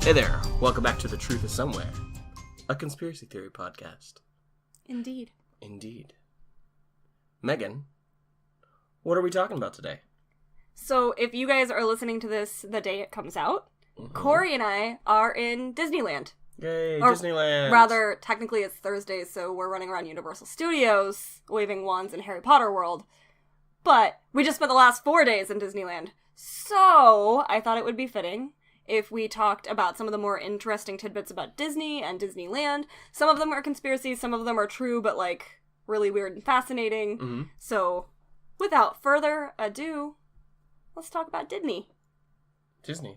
Hey there, welcome back to The Truth is Somewhere, a conspiracy theory podcast. Indeed. Megan, what are we talking about today? So, if you guys are listening to this the day it comes out, Corey and I are in Disneyland. Yay, Or Disneyland! Rather, technically it's Thursday, so we're running around Universal Studios, waving wands in Harry Potter World. But we just spent the last 4 days in Disneyland. So, I thought it would be fitting if we talked about some of the more interesting tidbits about Disney and Disneyland. Some of them are conspiracies, some of them are true, but, like, really weird and fascinating. Mm-hmm. So, without further ado, let's talk about Disney.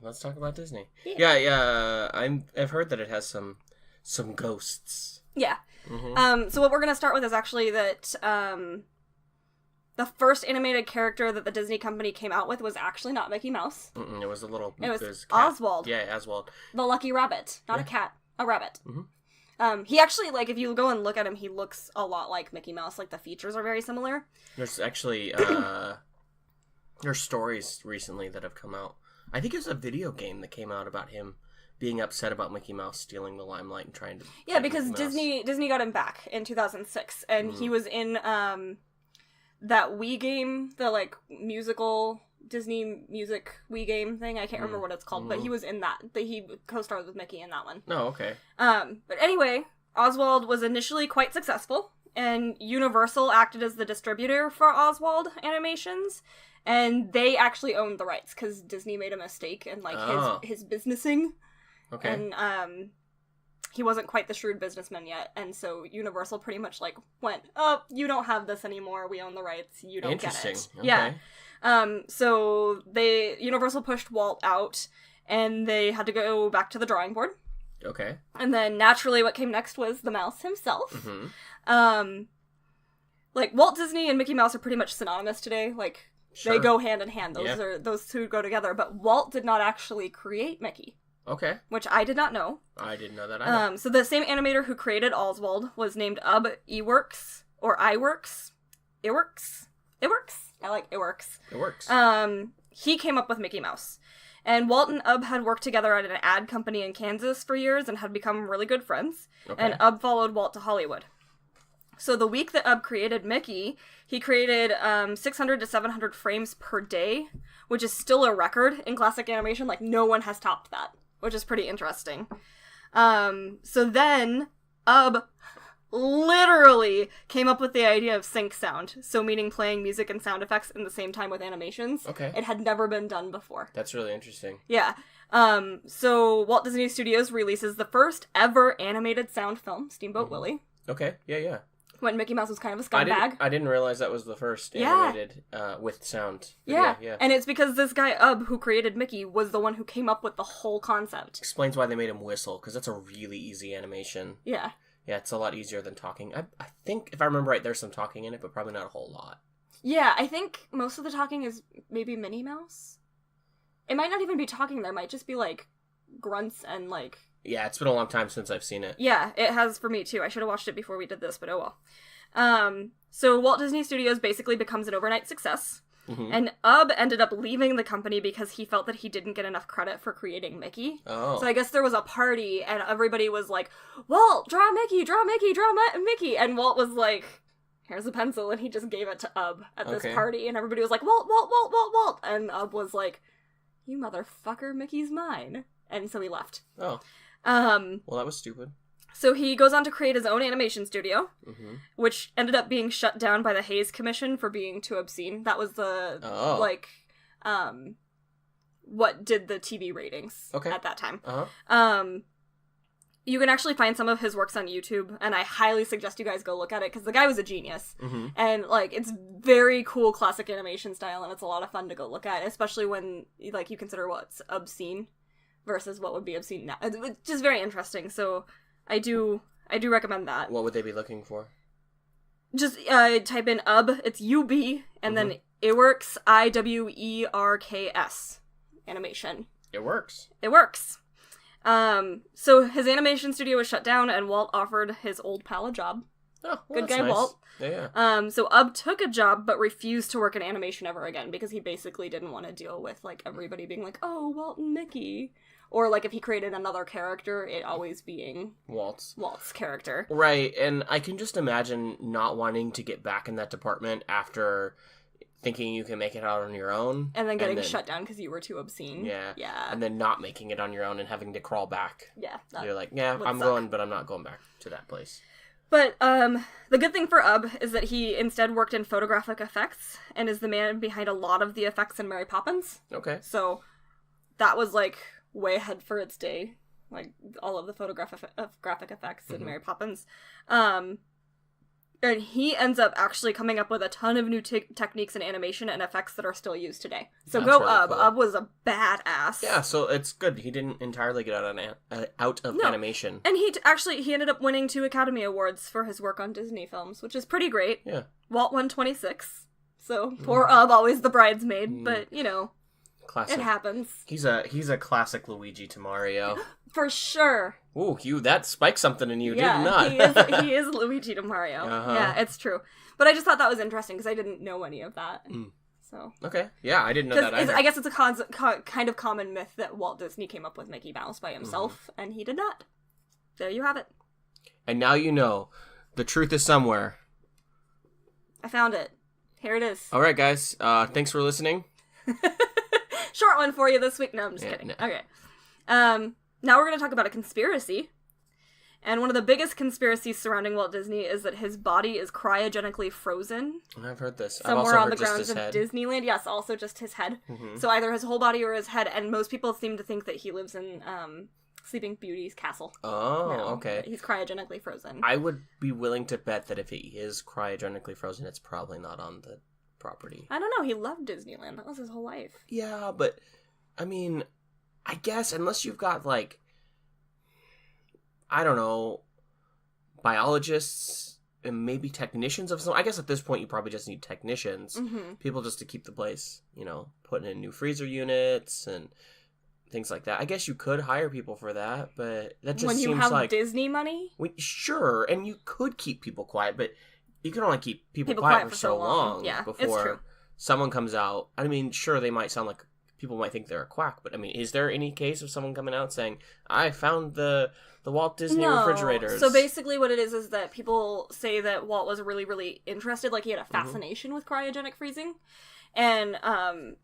Let's talk about Disney. Yeah. I've heard that it has some ghosts. Yeah. Mm-hmm. So what we're going to start with is actually that the first animated character that the Disney company came out with was actually not Mickey Mouse. It was It was Oswald. Yeah, Oswald. The lucky rabbit. Not a cat. A rabbit. Mm-hmm. He actually, like, if you go and look at him, he looks a lot like Mickey Mouse. Like, the features are very similar. There's actually, there's stories recently that have come out. I think it was a video game that came out about him being upset about Mickey Mouse stealing the limelight and trying to... Yeah, because Disney got him back in 2006, and he was in, that Wii game, the, like, musical Disney music Wii game thing. I can't remember what it's called, but he was in that. He co-starred with Mickey in that one. Oh, okay. But anyway, Oswald was initially quite successful, and Universal acted as the distributor for Oswald Animations, and they actually owned the rights, because Disney made a mistake in, like, his businessing. Okay. And, he wasn't quite the shrewd businessman yet, and so Universal pretty much, like, went, oh, you don't have this anymore, we own the rights, you don't get it. Okay. Yeah. So Universal pushed Walt out, and they had to go back to the drawing board. Okay. And then, naturally, what came next was the mouse himself. Mm-hmm. Like, Walt Disney and Mickey Mouse are pretty much synonymous today, like, Sure. they go hand in hand, those two go together, but Walt did not actually create Mickey. Okay. Which I did not know. I didn't know that either. So the same animator who created Oswald was named Ub Iwerks, or Iwerks. Iwerks? I like Iwerks. It works. He came up with Mickey Mouse. And Walt and Ub had worked together at an ad company in Kansas for years and had become really good friends. Okay. And Ub followed Walt to Hollywood. So the week that Ub created Mickey, he created 600 to 700 frames per day, which is still a record in classic animation. Like, no one has topped that, which is pretty interesting. So then, Ub literally came up with the idea of sync sound, so meaning playing music and sound effects in the same time with animations. Okay. It had never been done before. That's really interesting. Yeah. So Walt Disney Studios releases the first ever animated sound film, Steamboat Willie, Okay, yeah. when Mickey Mouse was kind of a scumbag. I didn't realize that was the first animated with sound video. Yeah, and it's because this guy, Ub, who created Mickey, was the one who came up with the whole concept. Explains why they made him whistle, because that's a really easy animation. Yeah. Yeah, it's a lot easier than talking. I think, if I remember right, there's some talking in it, but probably not a whole lot. Yeah, I think most of the talking is maybe Minnie Mouse. It might not even be talking there, it might just be, like, grunts and, like... Yeah, it's been a long time since I've seen it. Yeah, it has for me, too. I should have watched it before we did this, but oh well. So Walt Disney Studios basically becomes an overnight success. Mm-hmm. And Ub ended up leaving the company because he felt that he didn't get enough credit for creating Mickey. Oh. So I guess there was a party, and everybody was like, Walt, draw Mickey, draw Mickey, draw Mickey! And Walt was like, here's a pencil, and he just gave it to Ub at this party, and everybody was like, Walt, Walt, Walt, Walt, Walt! And Ub was like, you motherfucker, Mickey's mine. And so he left. Oh. Well, that was stupid. So he goes on to create his own animation studio, Mm-hmm. which ended up being shut down by the Hays Commission for being too obscene. That was the, what did the TV ratings at that time. Uh-huh. You can actually find some of his works on YouTube, and I highly suggest you guys go look at it, because the guy was a genius. Mm-hmm. And, like, it's very cool classic animation style, and it's a lot of fun to go look at, especially when, like, you consider what's obscene versus what would be obscene now. It's just very interesting, so I do recommend that. What would they be looking for? Just type in Ub, it's UB, and then Iwerks, Iwerks animation. It works. It works. So his animation studio was shut down, and Walt offered his old pal a job Oh, well, Good that's guy, nice. Walt. Yeah. So Ub took a job but refused to work in animation ever again because he basically didn't want to deal with, like, everybody being like, oh, Walt and Mickey. Or, like, if he created another character, it always being Walt's character. Right, and I can just imagine not wanting to get back in that department after thinking you can make it out on your own. And then getting shut down because you were too obscene. Yeah. Yeah. And then not making it on your own and having to crawl back. Yeah. You're like, yeah, I'm going, but I'm not going back to that place. But the good thing for Ub is that he instead worked in photographic effects and is the man behind a lot of the effects in Mary Poppins. Okay. So that was, like, way ahead for its day. Like, all of the graphic effects in Mary Poppins. And he ends up actually coming up with a ton of new techniques in animation and effects that are still used today. So That's go really Ub. cool. Ub was a badass. Yeah, so it's good. He didn't entirely get out of animation. And he ended up winning 2 Academy Awards for his work on Disney films, which is pretty great. Yeah. Walt won 26. So poor Ub, always the bridesmaid, but you know, Classic. it happens. He's a classic Luigi to Mario. For sure. Ooh, that spiked something in you, Yeah, did it not? he is Luigi to Mario. Uh-huh. Yeah, it's true. But I just thought that was interesting because I didn't know any of that. So Okay. Yeah, I didn't know that either. I guess it's a kind of common myth that Walt Disney came up with Mickey Mouse by himself, and he did not. There you have it. And now you know. The truth is somewhere. I found it. Here it is. All right, guys. Thanks for listening. Short one for you this week. No, I'm just kidding. No. Okay. Now we're going to talk about a conspiracy. And one of the biggest conspiracies surrounding Walt Disney is that his body is cryogenically frozen. I've heard this. Somewhere I've also on heard the just grounds his of head. Disneyland. Yes, also just his head. So either his whole body or his head. And most people seem to think that he lives in Sleeping Beauty's castle. Oh, now, okay. He's cryogenically frozen. I would be willing to bet that if he is cryogenically frozen, it's probably not on the property. I don't know. He loved Disneyland. That was his whole life. Yeah, but, I mean, I guess unless you've got, like, I don't know, biologists and maybe technicians of some. I guess at this point you probably just need technicians. People just to keep the place, putting in new freezer units and things like that. I guess you could hire people for that, but that just seems like... When you have Disney money? Sure, and you could keep people quiet, but you can only keep people quiet for so long yeah, before it's true. someone comes out. I mean, sure, they might sound like... People might think they're a quack, but I mean, is there any case of someone coming out saying, I found the Walt Disney refrigerators? So basically what it is that people say that Walt was really, really interested, like he had a fascination with cryogenic freezing. And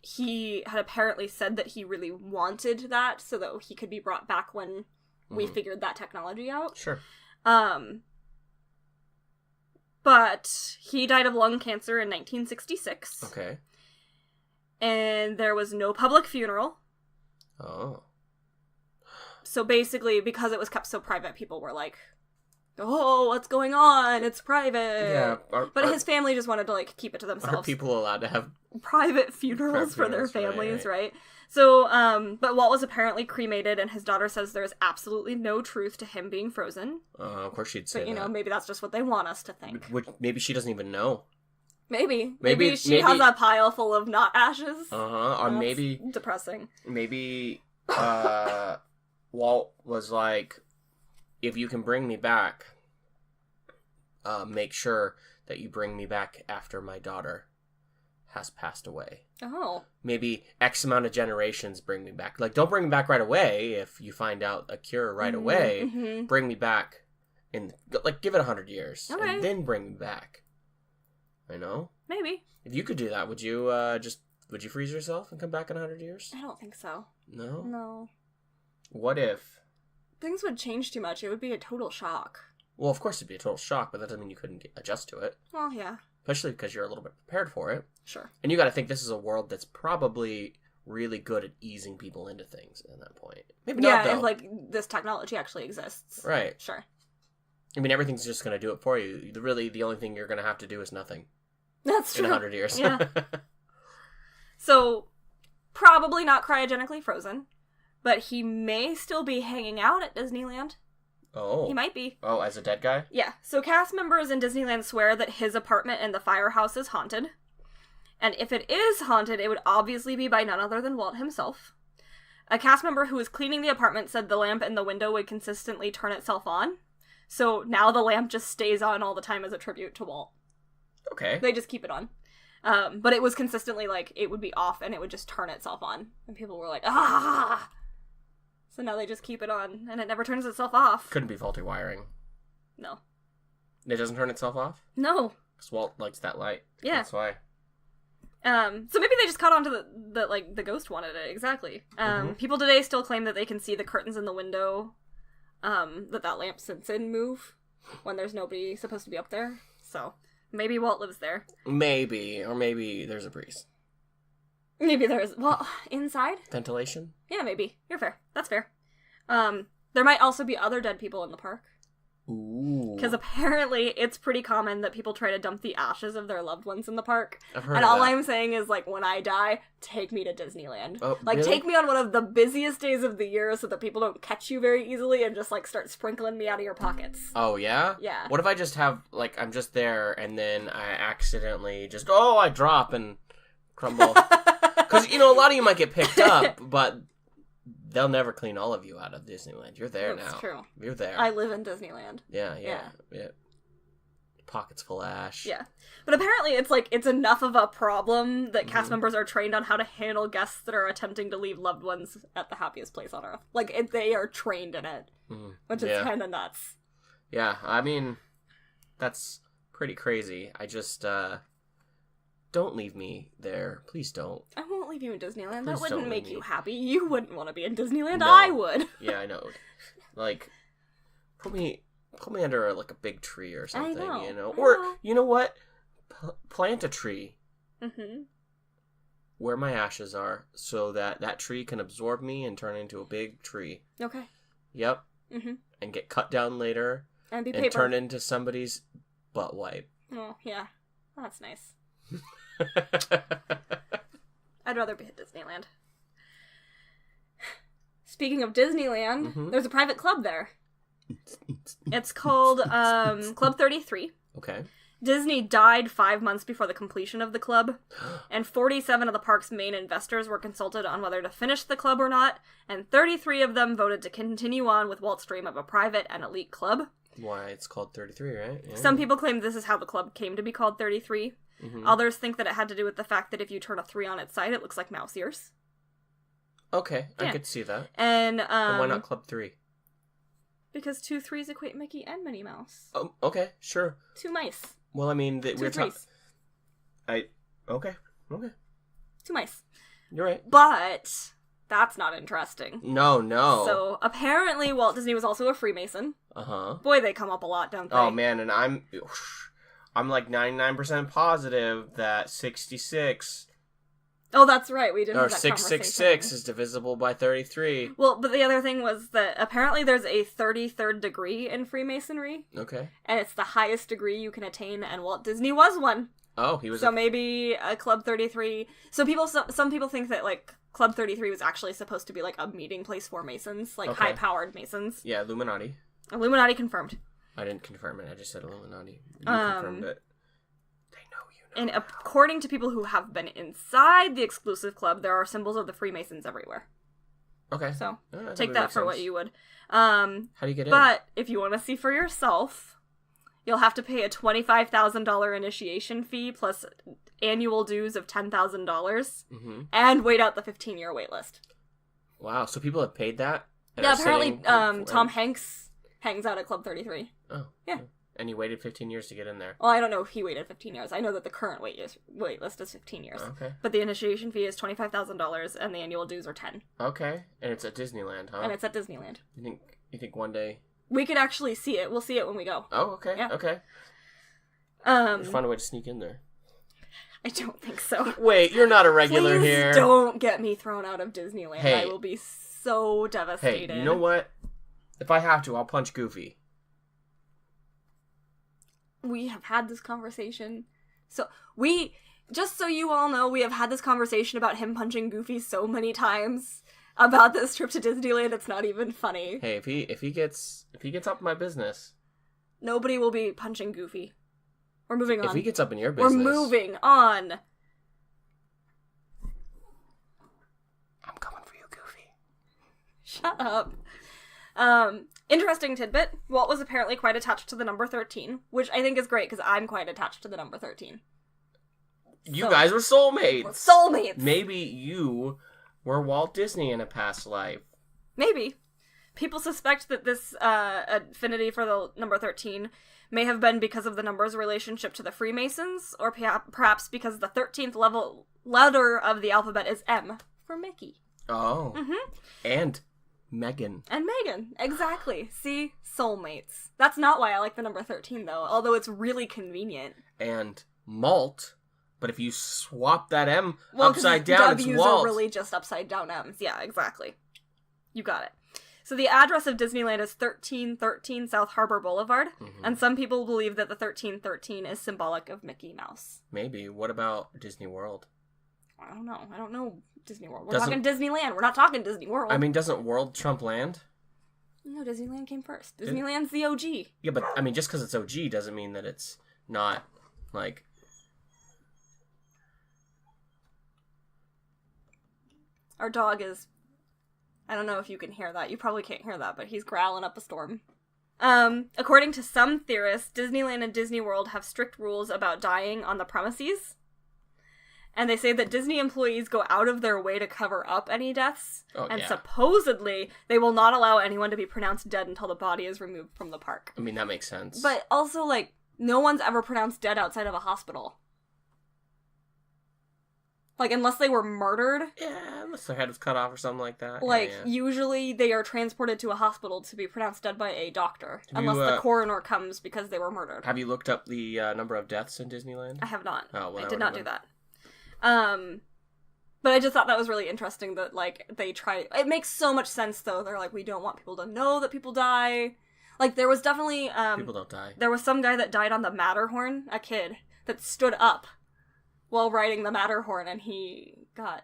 he had apparently said that he really wanted that so that he could be brought back when we figured that technology out. Sure. But he died of lung cancer in 1966. Okay. And there was no public funeral. Oh. So basically, because it was kept so private, people were like, oh, what's going on? It's private. Yeah. But his family just wanted to, like, keep it to themselves. Are people allowed to have private funerals for their families, right? So, but Walt was apparently cremated, and his daughter says there's absolutely no truth to him being frozen. Of course she'd say but, that. maybe that's just what they want us to think. Maybe she doesn't even know. Maybe she has a pile full of not ashes. Or maybe... depressing. Maybe, Walt was like, if you can bring me back, make sure that you bring me back after my daughter has passed away. Oh. Maybe X amount of generations bring me back. Like, don't bring me back right away if you find out a cure right away. Bring me back in, like, give it 100 years. Okay. And then bring me back. I know. Maybe. If you could do that, would you would you freeze yourself and come back in 100 years? I don't think so. No? No. What if? Things would change too much. It would be a total shock. Well, of course it'd be a total shock, but that doesn't mean you couldn't adjust to it. Well, yeah. Especially because you're a little bit prepared for it. Sure. And you gotta think this is a world that's probably really good at easing people into things at that point. Maybe not, though. Yeah, if, like, this technology actually exists. Right. Sure. I mean, everything's just gonna do it for you. Really, the only thing you're gonna have to do is nothing. That's true. In 100 years. Yeah. So, probably not cryogenically frozen, but he may still be hanging out at Disneyland. Oh. He might be. Oh, as a dead guy? Yeah. So cast members in Disneyland swear that his apartment in the firehouse is haunted. And if it is haunted, it would obviously be by none other than Walt himself. A cast member who was cleaning the apartment said the lamp in the window would consistently turn itself on. So now the lamp just stays on all the time as a tribute to Walt. Okay. They just keep it on. But it was consistently, like, it would be off and it would just turn itself on. And people were like, ah! So now they just keep it on and it never turns itself off. Couldn't be faulty wiring. No. It doesn't turn itself off? No. Because Walt likes that light. Yeah. That's why. So maybe they just caught on to the ghost wanted it. Exactly. People today still claim that they can see the curtains in the window, that lamp sits in move when there's nobody supposed to be up there. So maybe Walt lives there. Maybe. Or maybe there's a breeze. Maybe there's, well, inside? Ventilation? Yeah, maybe. You're fair. That's fair. There might also be other dead people in the park. Ooh. Because apparently it's pretty common that people try to dump the ashes of their loved ones in the park. I've heard and of all that. I'm saying is, like, when I die, take me to Disneyland. Oh, like, really? take me on one of the busiest days of the year so that people don't catch you very easily and just, like, start sprinkling me out of your pockets. Oh, yeah? Yeah. What if I just have, like, I'm just there and then I accidentally just, I drop and crumble. Because, a lot of you might get picked up, but they'll never clean all of you out of Disneyland. You're there now. That's true. You're there. I live in Disneyland. Yeah. Pockets full of ash. Yeah. But apparently it's enough of a problem that cast members are trained on how to handle guests that are attempting to leave loved ones at the happiest place on earth. Like, they are trained in it. Which is kind of nuts. Yeah, I mean, that's pretty crazy. I just, don't leave me there. Please don't. I won't leave you in Disneyland. Please That wouldn't don't make leave you me. happy. You wouldn't want to be in Disneyland. No. I would. Yeah, I know. Like, put me under, like, a big tree or something, I know. Or, you know what? Plant a tree Mm-hmm. where my ashes are so that tree can absorb me and turn into a big tree. Okay. Yep. Mm-hmm. And get cut down later And be and paper. turn into somebody's butt wipe. Oh, yeah. That's nice. I'd rather be at Disneyland. Speaking of Disneyland, there's a private club there. It's called Club 33. Okay. Disney died 5 months before the completion of the club, and 47 of the park's main investors were consulted on whether to finish the club or not, and 33 of them voted to continue on with Walt's dream of a private and elite club. Why it's called 33, right? Yeah. Some people claim this is how the club came to be called 33. Others think that it had to do with the fact that if you turn a 3 on its side, it looks like mouse ears. Okay, Yeah. I could see that. And why not Club 3? Because 2 3s equate Mickey and Minnie Mouse. Oh, okay, sure. 2 mice. Well, I mean, 2 we're talking. 3s. Okay. 2 mice. You're right. But that's not interesting. No. So apparently Walt Disney was also a Freemason. Uh-huh. Boy, they come up a lot, don't they? Oh, man, and I'm like 99% positive that 66 Oh, that's right. We did or have that 666 conversation. is divisible by 33. Well, but the other thing was that apparently there's a 33rd degree in Freemasonry, Okay. and it's the highest degree you can attain, and Walt Disney was one. Oh, he was So maybe a Club 33. So some people think that, like, Club 33 was actually supposed to be, like, a meeting place for Masons, like, Okay. high-powered Masons. Yeah, Illuminati. Illuminati confirmed. I didn't confirm it. I just said Illuminati. You confirmed it. They know you know. And according to people who have been inside the exclusive club, there are symbols of the Freemasons everywhere. Okay. So That take would that make for what sense. you would. How do you get in? But if you want to see for yourself, you'll have to pay a $25,000 initiation fee plus annual dues of $10,000 and wait out the 15-year wait list. Wow, so people have paid that? And Yeah, are apparently sitting Tom Hanks hangs out at Club 33. Oh. Yeah. And he waited 15 years to get in there. Well, I don't know if he waited 15 years. I know that the current wait list is 15 years. Okay. But the initiation fee is $25,000 and the annual dues are 10. Okay. And it's at Disneyland, huh? And it's at Disneyland. You think one day? We could actually see it. We'll see it when we go. Oh, okay. Yeah. Okay. We'll find a way to sneak in there. I don't think so. Wait, you're not a regular Please here. don't get me thrown out of Disneyland. Hey. I will be so devastated. Hey, you know what? If I have to, I'll punch Goofy. We have had this conversation. Just so you all know, we have had this conversation about him punching Goofy so many times about this trip to Disneyland. It's not even funny. Hey, if he gets up in my business, Nobody will be punching Goofy. We're moving on. if he gets up in your business, We're moving on. I'm coming for you, Goofy. Shut up. Interesting tidbit. Walt was apparently quite attached to the number 13, which I think is great because I'm quite attached to the number 13. You guys were soulmates. We're soulmates. Maybe you were Walt Disney in a past life. Maybe. People suspect that this affinity for the number 13 may have been because of the number's relationship to the Freemasons, or perhaps because the 13th letter of the alphabet is M for Mickey. Oh. Mm-hmm. And Megan. And Megan, exactly. See? Soulmates. That's not why I like the number 13, though, although it's really convenient. And Malt, but if you swap that M upside down, W's it's Walt. are really just upside down M's. Yeah, exactly. You got it. So the address of Disneyland is 1313 South Harbor Boulevard, and some people believe that the 1313 is symbolic of Mickey Mouse. Maybe. What about Disney World? I don't know. I don't know Disney World. We're talking Disneyland. We're not talking Disney World. I mean, doesn't World trump land? No, Disneyland came first. Disneyland's the OG. Yeah, but, I mean, just because it's OG doesn't mean that it's not, like... Our dog is... I don't know if you can hear that. You probably can't hear that, but he's growling up a storm. According to some theorists, Disneyland and Disney World have strict rules about dying on the premises. And they say that Disney employees go out of their way to cover up any deaths. Oh, and yeah. Supposedly, they will not allow anyone to be pronounced dead until the body is removed from the park. I mean, that makes sense. But also, like, no one's ever pronounced dead outside of a hospital. Like, unless they were murdered. Yeah, unless their head was cut off or something like that. Like, yeah. Usually they are transported to a hospital to be pronounced dead by a doctor. Unless the coroner comes because they were murdered. Have you looked up the number of deaths in Disneyland? I have not. Oh, well, I did not do that. But I just thought that was really interesting that, like, they try... It makes so much sense, though. They're like, we don't want people to know that people die. Like, there was definitely... people don't die. There was some guy that died on the Matterhorn, a kid, that stood up while riding the Matterhorn, and he got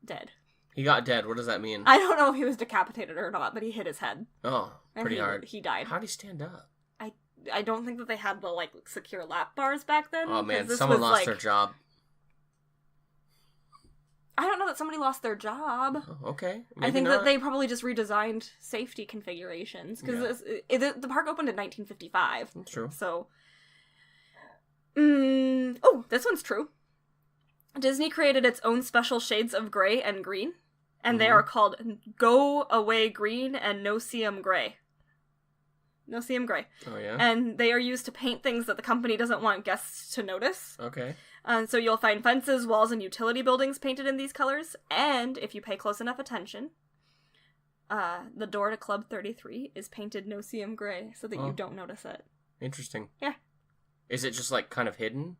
dead. He got dead? What does that mean? I don't know if he was decapitated or not, but he hit his head. Oh, pretty hard. He died. How'd he stand up? I don't think that they had the, like, secure lap bars back then. Oh, man, someone lost their job. I don't know that somebody lost their job. Oh, okay. Maybe I think not. that they probably just redesigned safety configurations. Because the park opened in 1955. That's true. So... oh, this one's true. Disney created its own special shades of gray and green. And they are called Go Away Green and No-See-Um Gray. No-See-Um Gray. Oh, yeah? And they are used to paint things that the company doesn't want guests to notice. Okay. So you'll find fences, walls, and utility buildings painted in these colors. And if you pay close enough attention, the door to Club 33 is painted No-See-Um Gray so that you don't notice it. Interesting. Yeah. Is it just, like, kind of hidden?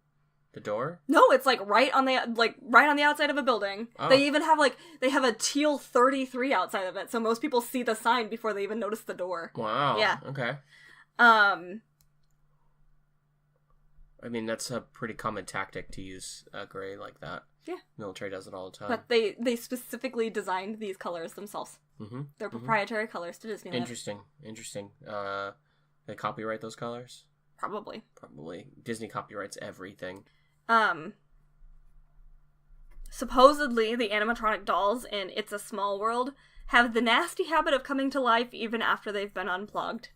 The door? No, it's like right on the outside of a building. Oh. They even have they have a teal 33 outside of it, so most people see the sign before they even notice the door. Wow. Yeah. Okay. I mean, that's a pretty common tactic to use gray like that. Yeah. Military does it all the time. But they specifically designed these colors themselves. Mm-hmm. They're proprietary colors to Disneyland. Interesting. They copyright those colors? Probably. Disney copyrights everything. Supposedly, the animatronic dolls in It's a Small World have the nasty habit of coming to life even after they've been unplugged.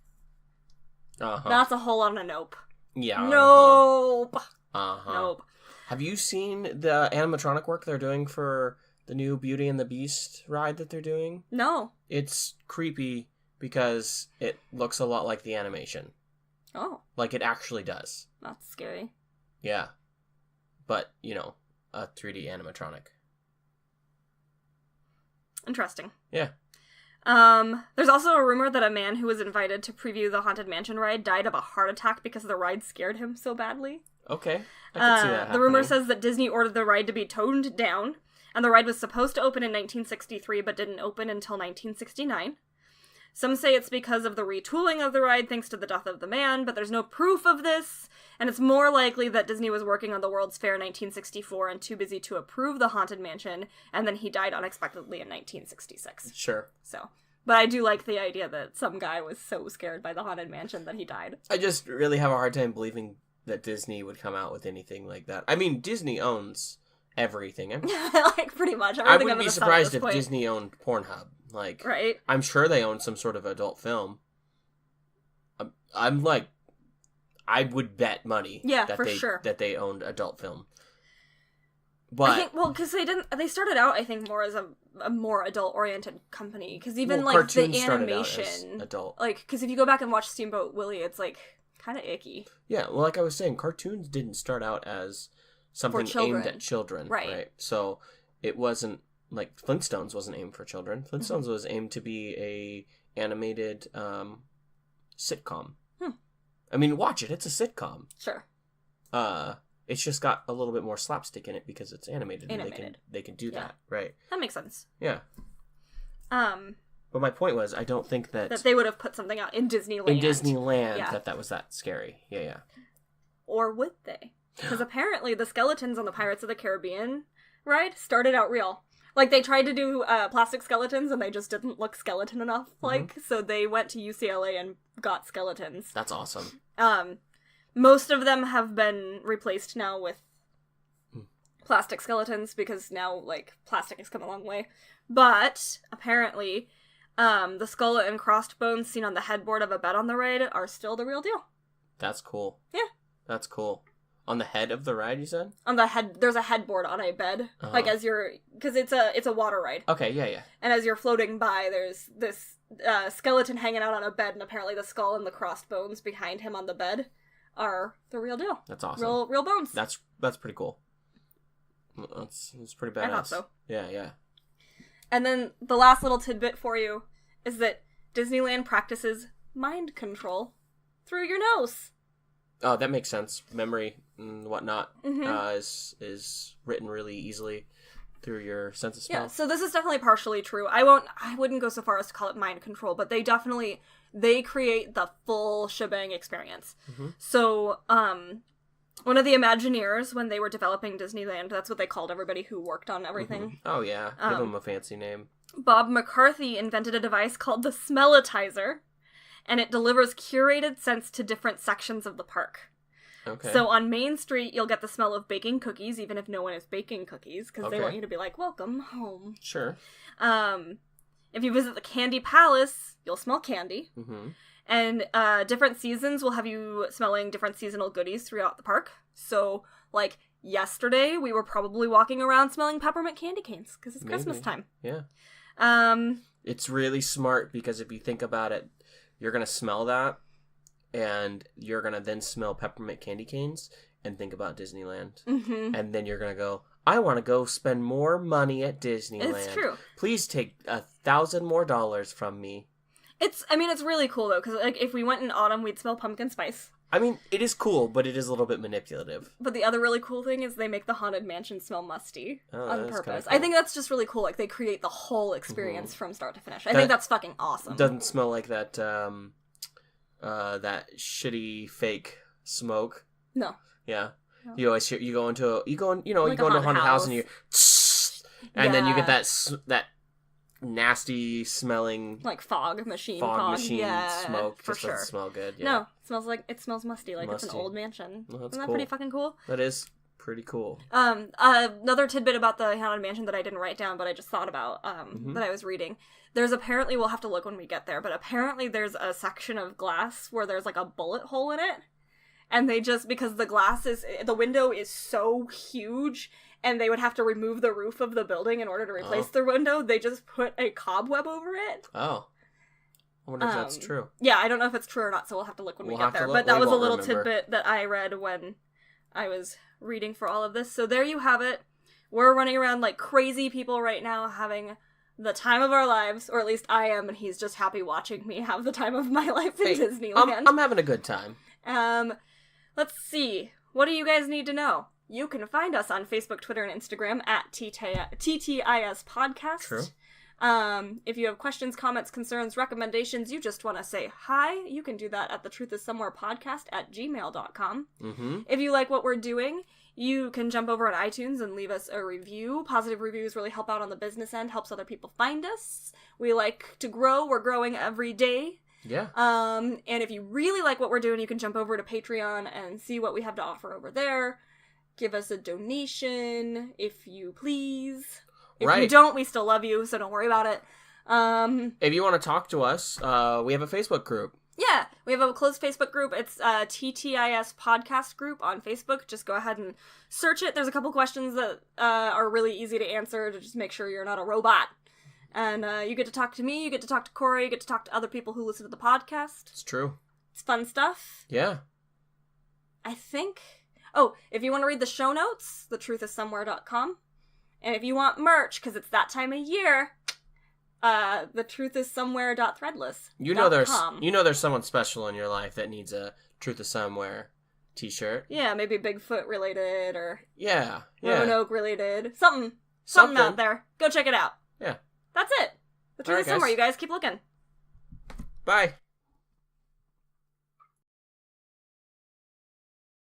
Uh-huh. That's a whole lot of nope. Yeah. Nope. Uh-huh. Nope. Have you seen the animatronic work they're doing for the new Beauty and the Beast ride that they're doing? No. It's creepy because it looks a lot like the animation. Oh. Like it actually does. That's scary. Yeah. But, a 3D animatronic. Interesting. Yeah. There's also a rumor that a man who was invited to preview the Haunted Mansion ride died of a heart attack because the ride scared him so badly. Okay. I can see that happening. The rumor says that Disney ordered the ride to be toned down, and the ride was supposed to open in 1963 but didn't open until 1969. Some say it's because of the retooling of the ride thanks to the death of the man, but there's no proof of this, and it's more likely that Disney was working on the World's Fair in 1964 and too busy to approve the Haunted Mansion, and then he died unexpectedly in 1966. Sure. But I do like the idea that some guy was so scared by the Haunted Mansion that he died. I just really have a hard time believing that Disney would come out with anything like that. I mean, Disney owns everything. Pretty much. I wouldn't be surprised if Disney owned Pornhub. Like, right? I'm sure they own some sort of adult film. I'm like, I would bet money that they owned adult film. But I think, well, because they started out, I think, more as a more adult-oriented company. Because even, like, the animation... adult. Like, because if you go back and watch Steamboat Willie, it's, like, kind of icky. Yeah, well, like I was saying, cartoons didn't start out as something aimed at children. Right. So, it wasn't, like, Flintstones wasn't aimed for children. Flintstones was aimed to be a animated sitcom. I mean, watch it. It's a sitcom. Sure. It's just got a little bit more slapstick in it because it's animated. And they can do that, right? That makes sense. Yeah. But my point was, I don't think that they would have put something out in Disneyland. That was that scary. Yeah. Or would they? Because apparently the skeletons on the Pirates of the Caribbean ride started out real. Like, they tried to do plastic skeletons, and they just didn't look skeleton enough. Like, so they went to UCLA and got skeletons. That's awesome. Most of them have been replaced now with plastic skeletons, because now, like, plastic has come a long way. But, apparently, the skull and crossbones seen on the headboard of a bed on the ride are still the real deal. That's cool. Yeah. That's cool. On the head of the ride, you said? On the head, there's a headboard on a bed. Like, as you're, because it's a water ride. Okay, yeah. And as you're floating by, there's this skeleton hanging out on a bed, and apparently the skull and the crossbones behind him on the bed are the real deal. That's awesome. Real bones. That's pretty cool. That's pretty badass. I thought so. Yeah. And then the last little tidbit for you is that Disneyland practices mind control through your nose. Oh, that makes sense. Memory and whatnot is written really easily through your sense of smell. Yeah, so this is definitely partially true. I wouldn't go so far as to call it mind control, but they create the full shebang experience. So, one of the Imagineers, when they were developing Disneyland, that's what they called everybody who worked on everything. Oh, yeah. Give them a fancy name. Bob McCarthy invented a device called the Smellitizer, and it delivers curated scents to different sections of the park. Okay. So on Main Street, you'll get the smell of baking cookies, even if no one is baking cookies, because they want you to be like, welcome home. Sure. If you visit the Candy Palace, you'll smell candy. And different seasons will have you smelling different seasonal goodies throughout the park. So, like, yesterday, we were probably walking around smelling peppermint candy canes, because it's Christmas time. Yeah. It's really smart, because if you think about it, you're going to smell that, and you're going to then smell peppermint candy canes, and think about Disneyland. And then you're going to go, I want to go spend more money at Disneyland. It's true. Please take $1,000 more from me. It's really cool, though, because, like, if we went in autumn, we'd smell pumpkin spice. I mean, it is cool, but it is a little bit manipulative. But the other really cool thing is they make the Haunted Mansion smell musty on purpose. Cool. I think that's just really cool. Like, they create the whole experience from start to finish. I think that's fucking awesome. Doesn't smell like that, that shitty fake smoke. No. Yeah. No. You always hear, you go into a haunted house and then you get that nasty smelling, like fog machine smoke. For just sure. doesn't smell good. Yeah. No, it smells musty, like it's an old mansion. Well, Isn't that pretty fucking cool? That is pretty cool. Another tidbit about the Haunted Mansion that I didn't write down, but I just thought about that I was reading. There's apparently, we'll have to look when we get there, but apparently there's a section of glass where there's like a bullet hole in it, and they just, because the window is so huge, and they would have to remove the roof of the building in order to replace the window, they just put a cobweb over it. Oh. I wonder if that's true. Yeah, I don't know if it's true or not, so we'll have to look when we get there. But that was a little tidbit that I read when I was reading for all of this. So there you have it. We're running around like crazy people right now, having the time of our lives, or at least I am, and he's just happy watching me have the time of my life in Disneyland. I'm having a good time. Let's see. What do you guys need to know? You can find us on Facebook, Twitter, and Instagram at TTIS Podcast. True. If you have questions, comments, concerns, recommendations, you just want to say hi, you can do that at thetruthissomewherepodcast@gmail.com. If you like what we're doing, you can jump over on iTunes and leave us a review. Positive reviews really help out on the business end, helps other people find us. We like to grow. We're growing every day. Yeah. And if you really like what we're doing, you can jump over to Patreon and see what we have to offer over there. Give us a donation, if you please. If you don't, we still love you, so don't worry about it. If you want to talk to us, we have a Facebook group. Yeah, we have a closed Facebook group. It's TTIS Podcast Group on Facebook. Just go ahead and search it. There's a couple questions that are really easy to answer to just make sure you're not a robot. And you get to talk to me, you get to talk to Corey, you get to talk to other people who listen to the podcast. It's true. It's fun stuff. Yeah. I think... Oh, if you want to read the show notes, thetruthisomewhere.com. And if you want merch, because it's that time of year... thetruthisomewhere.threadless.com. You know there's someone special in your life that needs a Truth is Somewhere t-shirt. Yeah, maybe Bigfoot related or Roanoke related. Something out there. Go check it out. Yeah. That's it. The Truth is Somewhere, you guys. Keep looking. Bye.